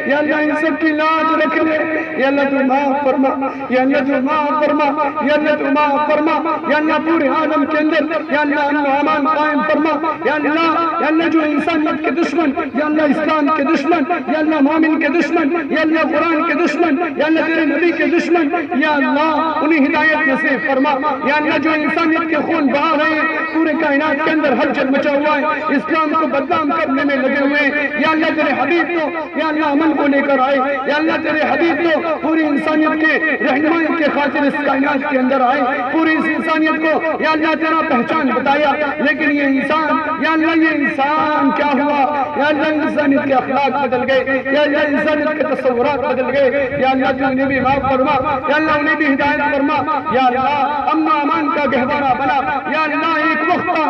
یا اللہ ان سب کی لاج رکھ لے یا اللہ تو معاف فرما یا اللہ تو معاف فرما یا اللہ تو معاف فرما یا اللہ پورے عالم کے اندر یا اللہ امن و امان قائم فرما یا اللہ جو انسانیت کے دشمن یا اللہ اسلام کے دشمن یا اللہ مومن کے دشمن یا اللہ قرآن کے دشمن یا اللہ تیرے نبی کے دشمن یا اللہ انہیں ہدایت نصیب فرما یا اللہ جو انسانیت کے خون بہا رہے ہیں پورے کائنات کے اندر ہلچل مچا ہوا ہے اسلام کو بدنام کرنے میں لگے ہوئے ہیں یا اللہ تیرے حبیب کو یا اللہ امن کو لے کر آئے یا اللہ تیرے حبیب کو پوری انسانیت کے رہنمائی کے خاطر اس کائنات کے اندر آئے پوری اس انسانیت کو یا اللہ تیرا پہچان بتایا لیکن یہ انسان یا اللہ یہ انسان کیا ہوا یا اللہ انسانیت کے اخلاق بدل گئے یا اللہ انسانیت کے تصورات بدل گئے یا اللہ تو انہیں بھی معاف فرما یا اللہ انہیں بھی ہدایت فرما یا اللہ امن و امان کا گہوارہ بنا یا اللہ ایک وقت تھا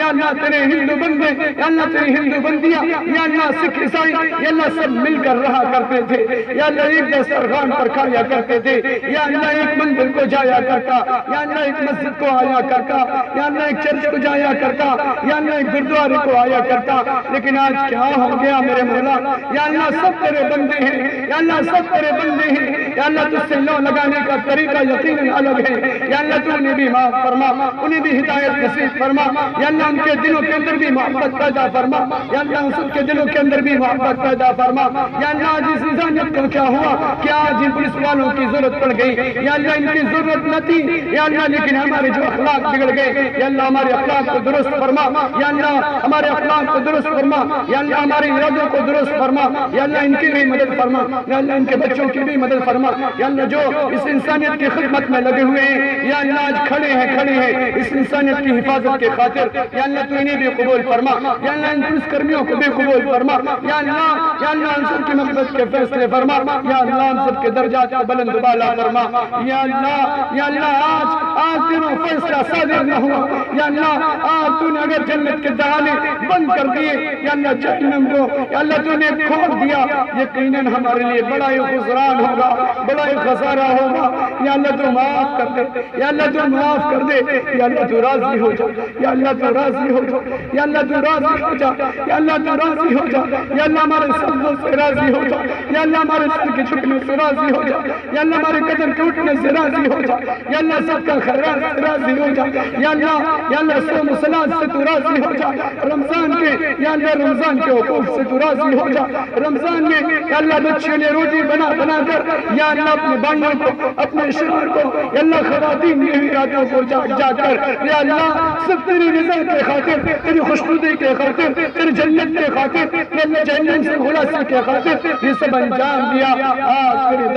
یا اللہ تیرے ہندو بندے، یا اللہ تیری ہندو بندیاں، یا اللہ سکھ عیسائی، یا اللہ سب مل کر رہا کرتے تھے، یا اللہ ایک دسترخوان پر کھایا کرتے تھے، یا اللہ ایک مندر کو جایا کرتا، یا اللہ ایک مسجد کو آیا کرتا، یا اللہ ایک چرچ کو جایا کرتا، یا اللہ ایک گردوارے کو آیا کرتا. لیکن آج کیا ہو گیا میرے مولا؟ یا اللہ سب تیرے بندے ہیں، یا اللہ سب تیرے بندے ہیں، یا اللہ تجھ سے لو لگانے کا طریقہ یقیناً الگ ہے. یا اللہ تو انہیں بھی معاف فرما، انہیں بھی ہدایت نصیب فرما. یا اللہ ان کے دلوں کے اندر بھی محبت پیدا فرما. یا اللہ ان سب کے دلوں کے اندر بھی محبت پیدا فرما. یا اللہ آج اس انسانیت کو کیا ہوا کہ آج ان پولیس والوں کی ضرورت پڑ گئی. یا اللہ ان کی ضرورت نہ تھی یا اللہ، لیکن ہمارے جو اخلاق بگڑ گئے، یا اللہ ہمارے اخلاق کو درست فرما. یا اللہ ہمارے اخلاق کو درست فرما. یا اللہ ہمارے ارادوں کو درست فرما. یا اللہ ان کی بھی مدد فرما. یا اللہ ان کے بچوں کی بھی مدد فرما. یا اللہ جو اس انسانیت کی خدمت میں لگے ہوئے ہیں، یا اللہ آج کھڑے ہیں اس انسانیت کی حفاظت کے خاطر، یا اللہ تو انہیں بھی قبول فرما. یا اللہ ان پولیس کرمیوں کو بھی قبول فرما. یا اللہ ان سب کی مغفرت کے فیصلے فرما. یا اللہ ان سب کے درجات کو بلند بالا فرما. یا اللہ آج تیرا فیصلہ صادر نہ ہوا. یا اللہ آج تو نے اگر جنت کے دروازے بند کر دیے، یا اللہ جہنم کو یا اللہ تو نے کھول دیا، یقیناً ہمارے لیے بڑا ہی خسران ہوگا، بڑا ہی خسارہ ہوگا. یا اللہ تو معاف کر دے، یا اللہ تو معاف کر دے. یا اللہ تو راضی ہو جا، یا اللہ تو راضی ہو جا، یا اللہ تو راضی ہو جا، یا اللہ تو راضی ہو جا. یا اللہ ہمارے سجدوں سے راضی ہو جا، یا اللہ ہمارے سر کے جھکنے سے راضی ہو جا، یا اللہ ہمارے قدم کے اٹھنے سے راضی ہو جا. یا اللہ سب کا خیرات سے راضی ہو جا. یا اللہ صوم و صلات سے تو راضی ہو جا. رمضان کے یا اللہ رمضان کے حقوق سے تو راضی ہو جا. رمضان میں یا اللہ بچوں نے روٹی بنا کر یا اللہ اپنے بانیوں کو، اپنے شوہر کو، یا اللہ خواتین کی راتوں کو جا کر یا اللہ صرف تیری رضا کے خاطر، تیری خوشنودی کے خاطر، تیری جنت کے خاطر، یا اللہ جہنم سے خلاصی کے خاطر یہ سب انجام دیا. آج تیرے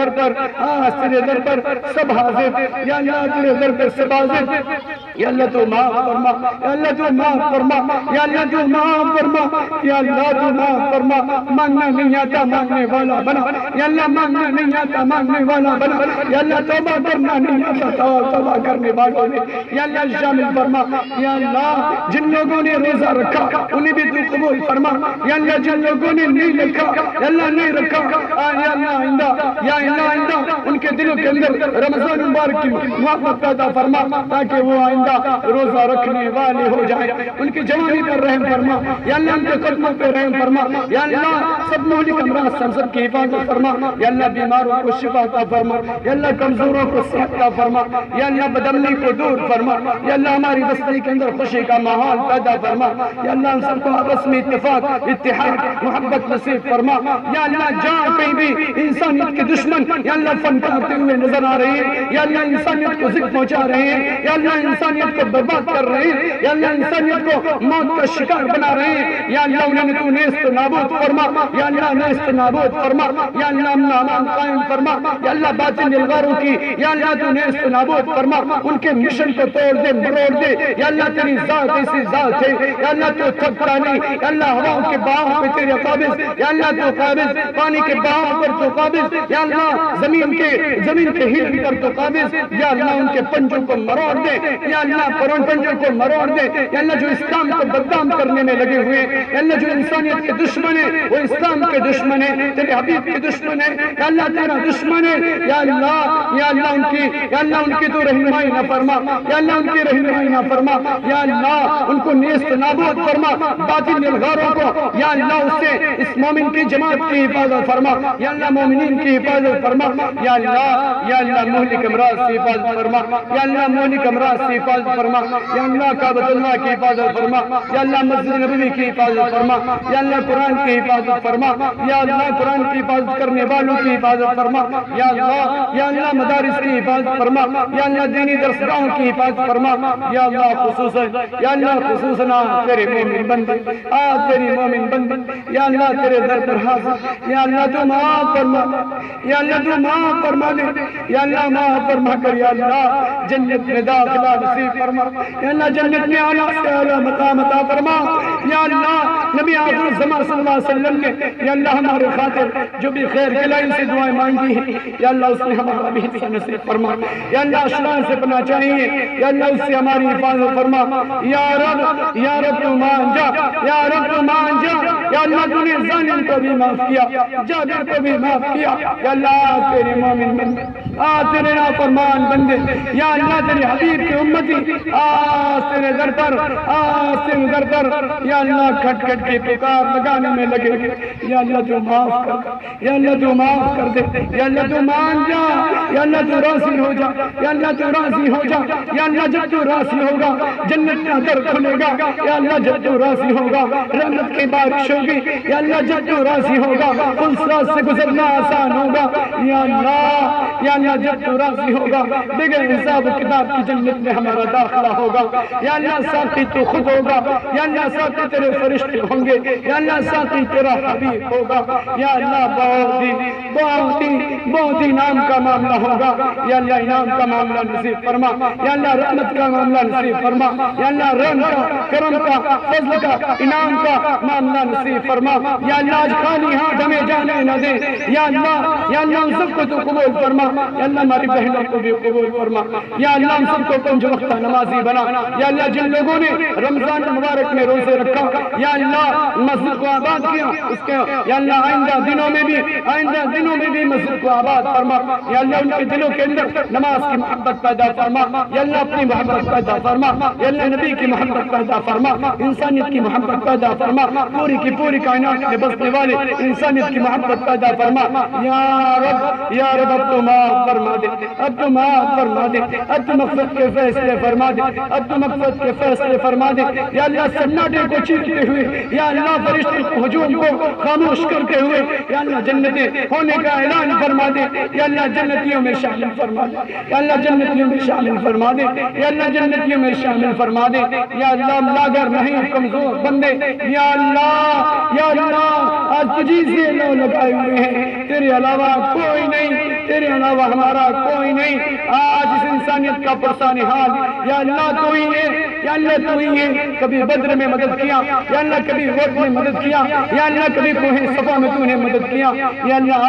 در پر سب حاضر، یا اللہ تیرے در پر سب حاضر. یا اللہ تو معاف فرما، یا اللہ تو معاف فرما، یا اللہ تو معاف فرما، یا اللہ تو معاف فرما. مانگنا نہیں آتا مانگنے والا بنا، یا اللہ مانگنا نہیں آتا مانگنے والا بنا. یا اللہ توبہ کرنا نہیں آتا توبہ کرنے والوں نے یا اللہ شامل فرما. یا اللہ جن لوگوں نے روزہ رکھا انہیں بھی تو قبول فرما. یا اللہ جن لوگوں نے نہیں رکھا یا اللہ نہیں رکھا، یا اللہ آئندہ ان کے دلوں کے اندر رمضان مبارک کی محبت پیدا فرما، تاکہ وہ آئندہ روزہ رکھنے والے ہو جائیں. ان کی جوانی پر رحم فرما، یا اللہ ان کے قدموں پہ رحم فرما. یا اللہ سب مہلک امراض سب کی حفاظت فرما. یا اللہ بیماروں کو شفا عطا فرما. یا اللہ کمزوروں کو صحت عطا فرما. یا اللہ بدامنی کو دور فرما. یا اللہ ہماری بستی کے اندر خوشی کا ماحول پیدا فرما. یا اللہ ہم سب کو آپس میں اتفاق، اتحاد، محبت نصیب فرما. یا اللہ جہاں کہیں بھی انسانیت کے دشمن یا اللہ فن کرتے ہوئے نظر آ رہے ہیں، یا اللہ انسانیت کو ذکر پہنچا رہے ہیں، یا اللہ انسانیت کو برباد کر رہے ہیں، یا اللہ انسانیت کو موت کا شکار بنا رہے ہیں، یا اللہ انہیں تو نیست نابود فرما. یا اللہ نیست نابود فرما. یا اللہ امن امان قائم فرما. یا اللہ باطن الغاروں کی یا اللہ تو نیست نابود فرما. ان کے مشن کو توڑ دے، مروڑ دے. یا اللہ تیری ذات ایسی ذات ہے، یا اللہ تو تھکتا نہیں. یا اللہ ہواؤں کے بہاؤ پہ تیرے قابض، یا اللہ تو قابض. پانی کے بہاؤ پر تو قابض. یا اللہ زمین کے ہل پر تو قابض. یا اللہ ان کے پنجوں کو مروڑ دے. یا اللہ پنجوں کو مروڑ دے. یا اللہ جو اسلام کو بدنام کرنے میں لگے ہوئے، یا اللہ جو انسانیت کے دشمن ہے وہ اسلام کے دشمن ہے، تیرے حبیب کے دشمن ہے. یا اللہ تیرا دشمن ہے. یا اللہ ان کی تو رہنمائی نہ فرما. یا اللہ ان کی رہنمائی نہ فرما. یا اللہ ان کو نیست نابود فرما. باطل الغاروں کو یا اللہ اس سے اس مومن کی جماعت کی حفاظت فرما. یا اللہ مومنین کی حفاظت فرما. یا اللہ مہلک امراض سے حفاظت فرما. یا اللہ مہلک امراض سے حفاظت فرما. یا اللہ کعبۃ اللہ کی حفاظت فرما. یا اللہ مسجد نبوی کی حفاظت فرما. یا اللہ قرآن کی حفاظت فرما. یا اللہ قرآن کی حفاظت کرنے والوں کی حفاظت فرما. یا اللہ مدارس کی حفاظت فرما. یا اللہ دینی درسگاہوں کی حفاظت فرما. یا اللہ خصوصاً تیرے مومن بندے، تیری مومن بندے یا اللہ تیرے در پر حاضر. یا اللہ تو معاف فرما. یا اللہ تو معاف فرما دے. یا اللہ معاف فرما کر. یا اللہ جنت میں داخلہ نصیب فرما. یا اللہ جنت میں اعلیٰ سے اعلیٰ مقام عطا فرما. یا اللہ نبی آخر الزمان صلی اللہ علیہ وسلم نے یا اللہ ہمارے خاطر جو بھی خیر کلائی سے دعائیں مانگی ہیں یا اللہ اس نے ہمارا بھی حصہ نصیب فرما یا اللہ اشرار سے پناہ چاہیے یا اللہ اس سے ہماری حفاظت فرما یا رب تو مان جا یا رب تو مان جا یا اللہ تو نے ظالم کو بھی معاف کیا جابر کو بھی معاف کیا یا اللہ تیرے مومن بندے تیرے نافرمان بندے یا اللہ تیرے حبیب کی امتی تیرے در پر تیرے در پر یا اللہ کھٹ کھٹ کے پکار لگانے میں لگے یا اللہ تو معاف کر یا اللہ تو معاف کر دے یا اللہ تو مان جا یا اللہ تو راضی ہو جا یا اللہ تو راضی ہو جا یا اللہ جب تو راضی ہوگا جنت کا در کھلے گا یا اللہ جب تو راضی ہوگا رحمت کی بارش ہوگی یا اللہ جب تو راضی ہوگا اس راز سے گزرنا آسان ہوگا یا اللہ جب تو راضی ہوگا بغیر حساب و کتاب کی جنت میں ہمارا داخلہ ہوگا یا اللہ ساتھی تو خود ہوگا یا اللہ ساتھی تیرے فرشتے ہوں گے یا اللہ ساتھی تیرا حبیب ہوگا یا اللہ بہت ہی نام کا معاملہ ہوگا یا اللہ انعام کا معاملہ نصیب فرما یا اللہ رحمت کا معاملہ نصیب فرما یا اللہ رحم کا کرم کا فضل کا انعام کا معاملہ نصیب فرما یا اللہ آج خالی ہاتھ ہمیں جانے نہ دے یا اللہ ہم سب کو تو قبول فرما یا اللہ ہماری بہنوں کو بھی قبول فرما یا اللہ ہم سب کو پنج وقتہ نمازی بنا یا اللہ جن لوگوں نے رمضان مبارک میں روزے رکھا یا اللہ مسجد کو آباد کیا اس کے یا اللہ آئندہ دنوں میں بھی مسجد کو آباد فرما یا اللہ ان کے دلوں کے اندر نماز کی محبت پیدا فرما یا اللہ اپنی محبت پیدا فرما یا اللہ نبی کی محبت پیدا فرما انسانیت کی محبت پیدا فرما پوری کی پوری کائنات میں بسنے والے انسانیت کی محبت پیدا فرما یا رب اب تو معاف فرما دے اب تو معاف فرما دے اب تو مقصد کے فیصلے فرما دے اب تو مقصد کے فیصلے فرما دے یا اللہ سناٹے کو چیرتے ہوئے یا اللہ فرشتے کو ہجوم کو خاموش کرتے ہوئے یا اللہ جنتیں ہونے کا اعلان فرما دے یا اللہ جنتیوں میں شامل فرما دے یا اللہ جنتیوں میں شامل فرما دے یا اللہ جنتیوں میں شامل فرما دے یا اللہ لاگر نہیں کمزور بندے یا اللہ آج تجھی سے لو لگائے ہوئے ہیں تیرے علاوہ کوئی نہیں تیرے علاوہ ہمارا کوئی نہیں آج اس انسانیت کا پرسان حال یا اللہ تو ہی ہے یا اللہ تو ہی ہے کبھی بدر میں مدد کیا یا اللہ کبھی وقت میں مدد کیا یا اللہ کبھی کوہ صفا میں تو نے مدد کیا یا اللہ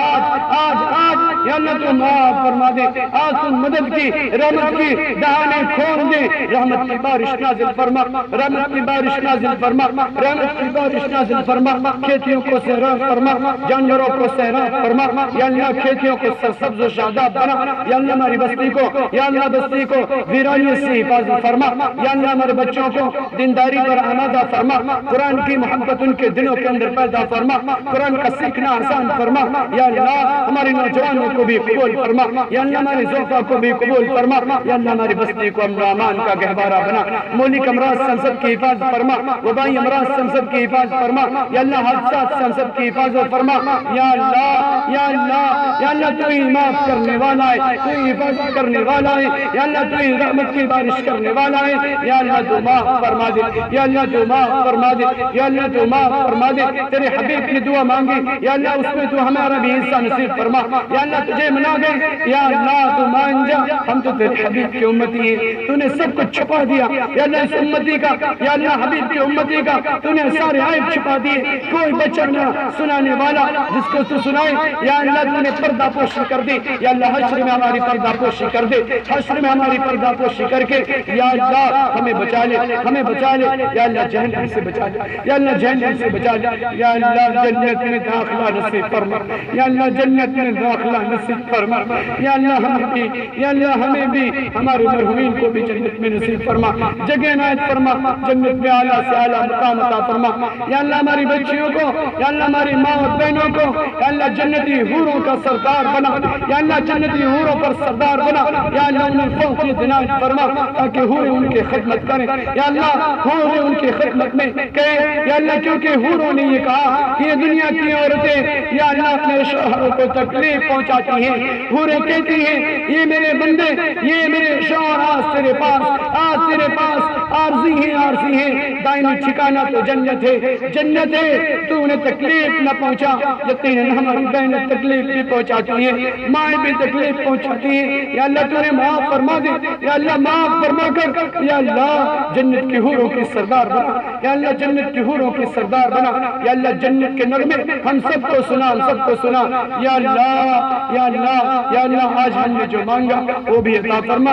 آج یا اللہ تو معاف فرما دے آج تو مدد کی رحمت کی دہانے کھول دے رحمت کی بارش نازل فرما رحمت کی بارش نازل فرما رحمت کی بارش نازل فرما کھیتیوں کو سیراب فرما جانوروں کو سیراب فرما یا اللہ کھیتیوں کو سرسبز و شاداب بنا یا اللہ ہماری بستی کو یا اللہ بستی کو ویرانی سے حفاظت فرما یا اللہ ہمارے بچوں کو دینداری پر آمادہ فرما قرآن کی محبت ان کے دلوں کے اندر پیدا فرما قرآن کا سیکھنا آسان فرما یا اللہ ہمارے نوجوانوں کو بھی قبول فرما یا اللہ ہمارے زوفا کو بھی قبول فرما یا اللہ ہماری بستی کو امن و امان کا گہوارہ بنا مولک امراض سنسب کی حفاظت فرما وبائی امراض سنسب کی حفاظت فرما یا اللہ حادثات سنسب کی حفاظت فرما یا اللہ تو ہی معاف کرنے والا ہے تو ہی حفاظت کرنے والا ہے یا اللہ تو ہی رحمت کی بارش کرنے والا ہے یا اللہ تو معاف فرما دے یا اللہ تو معاف فرما دے یا اللہ تو معاف فرما دے تیرے حبیب نے دعا مانگی یا اللہ اس میں تو ہمارا بھی حصہ نصیب فرما یا اللہ تجھے منا گئے یا اللہ تو مان جا ہم تو تیرے حبیب کی امتی ہیں تو نے سب کچھ چھپا دیا یا اللہ اس امتی کا یا اللہ حبیب کی امتی کا تو نے سارے عیب چھپا دیے کوئی بچہ نہ سنانے والا جس کو تو سنائے یا اللہ تو نے پردہ پوشی کر دی یا اللہ حشر میں ہماری پردہ پوشی کر دے حشر میں ہماری پردہ پوشی کر کے یا اللہ ہمیں بچا لے یا اللہ جہنم سے بچا لے یا اللہ جہنم سے بچا لے یا اللہ جنت میں داخلہ نصیب فرما یا اللہ جنت میں داخلہ نصیب فرما یا اللہ ہمیں بھی ہمارے مرحومین کو بھی جنت میں نصیب فرما جگہ عنایت فرما جنت میں اعلیٰ سے اعلیٰ مقام عطا فرما یا اللہ ہماری بچیوں کو یا اللہ ہماری ماں اور بہنوں کو یا اللہ جنتی حوروں کا سردار بنا یا اللہ جنتی حوروں پر سردار بنا یا اللہ انہیں فوقیت عنایت فرما تاکہ حوریں ان کی خدمت کریں یا اللہ حوریں ان کی خدمت میں کہیں یا اللہ کیونکہ حوروں نے یہ کہا کہ یہ دنیا کی عورتیں یا اللہ اپنے شوہروں کو تکلیف پہنچاتی ہیں حوریں کہتی ہیں یہ میرے بندے یہ میرے شوہر آج تیرے پاس عارضی ہیں دائمی ٹھکانہ تو جنت ہے تو انہیں تکلیف نہ پہنچا. یقیناً ہماری بہنیں تکلیف بھی پہنچاتی ہیں, مائیں بھی تکلیف پہنچاتی ہیں. یا اللہ تو انہیں معاف فرما دے, یا اللہ معاف فرما کر یا اللہ جنت کی حوروں کی سردار بنا, یا اللہ جنت کی حوروں کی سردار بنا. یا اللہ جنت کے نغمے ہم سب کو سنا. یا اللہ آج ہم نے جو مانگا وہ بھی عطا فرما.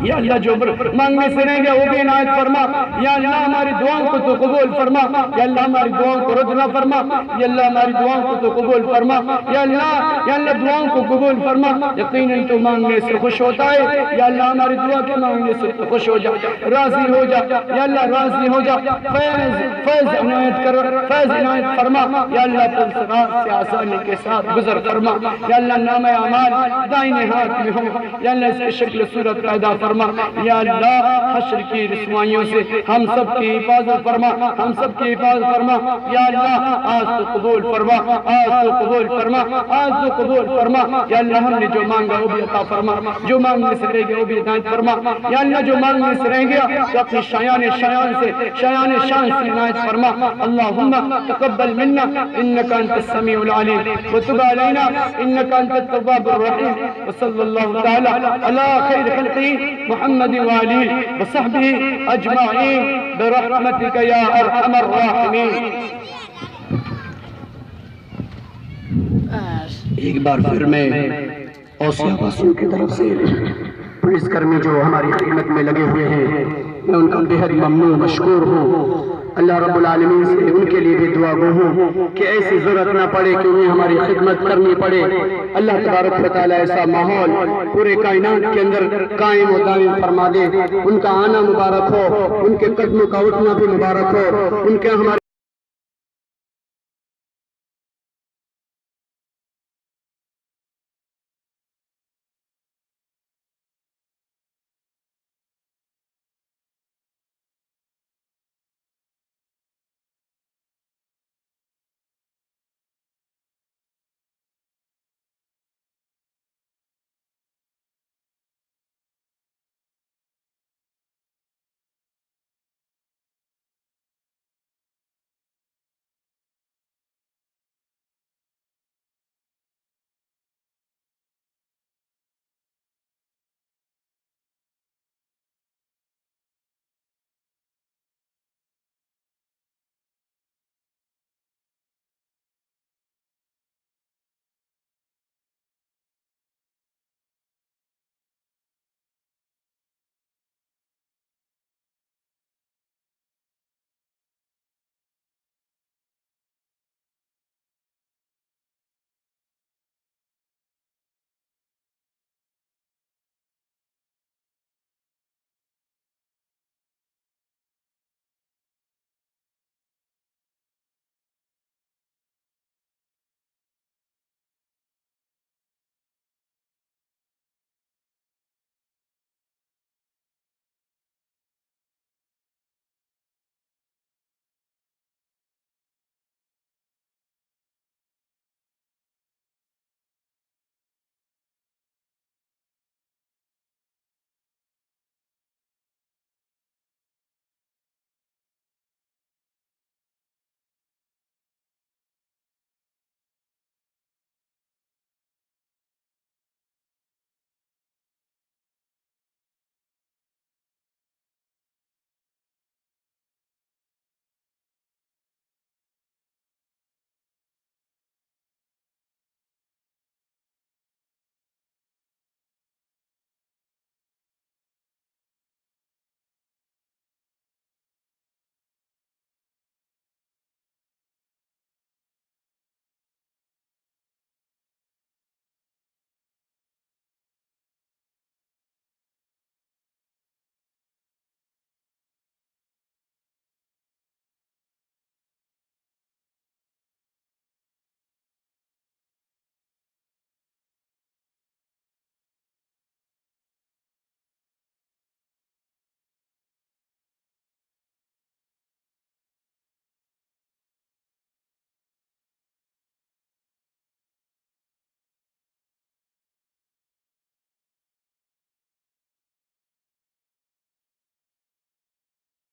یا اللہ جو مانگنے سے رہ گیا وہ بھی عنایت فرما. یا اللہ ہماری دعاؤں کو تو قبول فرما. یا اللہ ہماری دعاؤں کو رد نہ فرما. یا اللہ ہماری دعاؤں کو تو قبول فرما. یا اللہ دعاؤں کو قبول فرما. یقیناً تو مانگنے سے خوش ہوتا ہے. یا اللہ ہماری دعا کے مانگنے سے تو خوش ہو جا, راضی ہو جا. یا اللہ راضی ہو جا, فیض عنایت کر, فیض عنایت فرما. یا اللہ پلسرات سے آسانی کے ساتھ گزر فرما. یا اللہ نام اعمال دائنے ہاتھ میں ہو. یا اللہ اس کی شکل صورت پیدا فرما. یا اللہ حشر کی رسوائیوں سے ہم سب کی حفاظت فرما. یا اللہ آج تو قبول فرما. یا اللہ ہم نے جو مانگا وہ بھی عطا فرما, جو مانگنے سے رہ گیا وہ بھی عنایت فرما. یا اللہ جو مانگنے سے رہ گیا تو اپنی شایان شان سے عنایت فرما. اللہم تقبل منا انکا انت السمیع العلیم وتب علینا انکا انت التواب الرحیم. وصلی اللہ تعالی علی خیر خلقہ محمد وآلہ وصحبہ اجمعین برحمتک یا ارحم الراحمین. ایک بار پھر میں اوصیہ واسوں کی طرف سے پولیس کرمی جو ہماری خدمت میں لگے ہوئے ہیں میں ان کا بہت ممنون مشکور ہوں. اللہ رب العالمین سے ان کے لیے بھی دعا گو ہوں کہ ایسی ضرورت نہ پڑے کہ انہیں ہماری خدمت کرنی پڑے. اللہ تبارک و تعالی ایسا ماحول پورے کائنات کے اندر قائم و دائم فرما دے. ان کا آنا مبارک ہو, ان کے قدموں کا اٹھنا بھی مبارک ہو, ان کے ہمارے